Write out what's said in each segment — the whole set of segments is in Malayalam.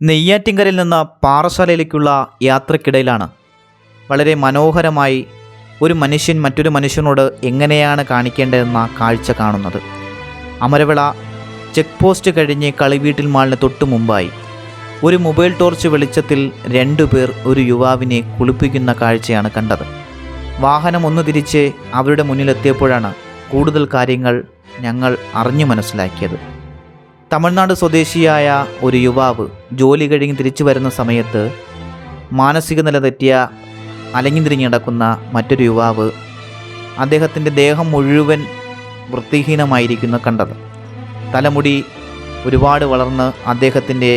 നെയ്യാറ്റിൻകരയിൽ നിന്ന് പാറശാലയിലേക്കുള്ള യാത്രക്കിടയിലാണ് വളരെ മനോഹരമായി ഒരു മനുഷ്യൻ മറ്റൊരു മനുഷ്യനോട് എങ്ങനെയാണ് കാണിക്കേണ്ടതെന്ന കാഴ്ച കാണുന്നത്. അമരവിള ചെക്ക് പോസ്റ്റ് കഴിഞ്ഞ് കളിവീട്ടിൽ മാളിന് തൊട്ടു മുമ്പായി ഒരു മൊബൈൽ ടോർച്ച് വെളിച്ചത്തിൽ രണ്ടുപേർ ഒരു യുവാവിനെ കുളിപ്പിക്കുന്ന കാഴ്ചയാണ് കണ്ടത്. വാഹനം ഒന്ന് തിരിച്ച് അവരുടെ മുന്നിലെത്തിയപ്പോഴാണ് കൂടുതൽ കാര്യങ്ങൾ ഞങ്ങൾ അറിഞ്ഞു മനസ്സിലാക്കിയത്. തമിഴ്നാട് സ്വദേശിയായ ഒരു യുവാവ് ജോലി കഴിഞ്ഞ് തിരിച്ചു വരുന്ന സമയത്ത് മാനസിക നില തെറ്റിയ അലഞ്ഞിതിരിഞ്ഞ് കിടക്കുന്ന മറ്റൊരു യുവാവ് അദ്ദേഹത്തിൻ്റെ ദേഹം മുഴുവൻ വൃത്തിഹീനമായിരിക്കുന്നു കണ്ടത്. തലമുടി ഒരുപാട് വളർന്ന് അദ്ദേഹത്തിൻ്റെ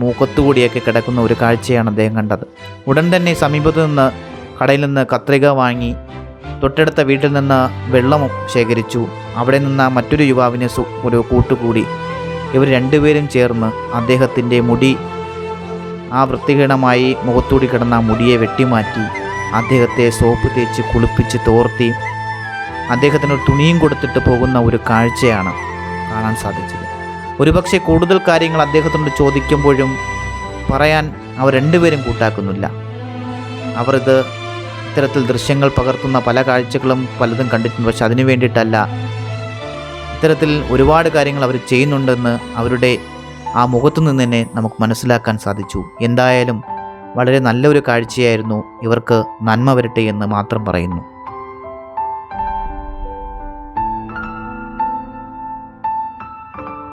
മുഖത്തുകൂടിയൊക്കെ കിടക്കുന്ന ഒരു കാഴ്ചയാണ് അദ്ദേഹം കണ്ടത്. ഉടൻ തന്നെ സമീപത്തു നിന്ന് കടയിൽ നിന്ന് കത്രിക വാങ്ങി തൊട്ടടുത്ത വീട്ടിൽ നിന്ന് വെള്ളം ശേഖരിച്ചു. അവിടെ നിന്ന് മറ്റൊരു യുവാവിനെ ഒരു കൂട്ടുകൂടി ഇവർ രണ്ടുപേരും ചേർന്ന് അദ്ദേഹത്തിൻ്റെ മുടി, ആ വൃത്തിഹീനമായി മുഖത്തൂടി കിടന്ന മുടിയെ വെട്ടിമാറ്റി അദ്ദേഹത്തെ സോപ്പ് തേച്ച് കുളിപ്പിച്ച് തോർത്തി അദ്ദേഹത്തിന് ഒരു തുണിയും കൊടുത്തിട്ട് പോകുന്ന ഒരു കാഴ്ചയാണ് കാണാൻ സാധിച്ചത്. ഒരുപക്ഷെ കൂടുതൽ കാര്യങ്ങൾ അദ്ദേഹത്തിനോട് ചോദിക്കുമ്പോഴും പറയാൻ അവർ രണ്ടുപേരും കൂട്ടാക്കുന്നില്ല. അവർ ഇത്തരത്തിൽ ദൃശ്യങ്ങൾ പകർത്തുന്ന പല കാഴ്ചകളും പലതും കണ്ടിട്ടുണ്ട്. പക്ഷെ അതിനു വേണ്ടിയിട്ടല്ല, ഇത്തരത്തിൽ ഒരുപാട് കാര്യങ്ങൾ അവർ ചെയ്യുന്നുണ്ടെന്ന് അവരുടെ ആ മുഖത്തു നിന്ന് തന്നെ നമുക്ക് മനസ്സിലാക്കാൻ സാധിച്ചു. എന്തായാലും വളരെ നല്ലൊരു കാഴ്ചയായിരുന്നു. ഇവർക്ക് നന്മ വരട്ടെ എന്ന് മാത്രം പറയുന്നു.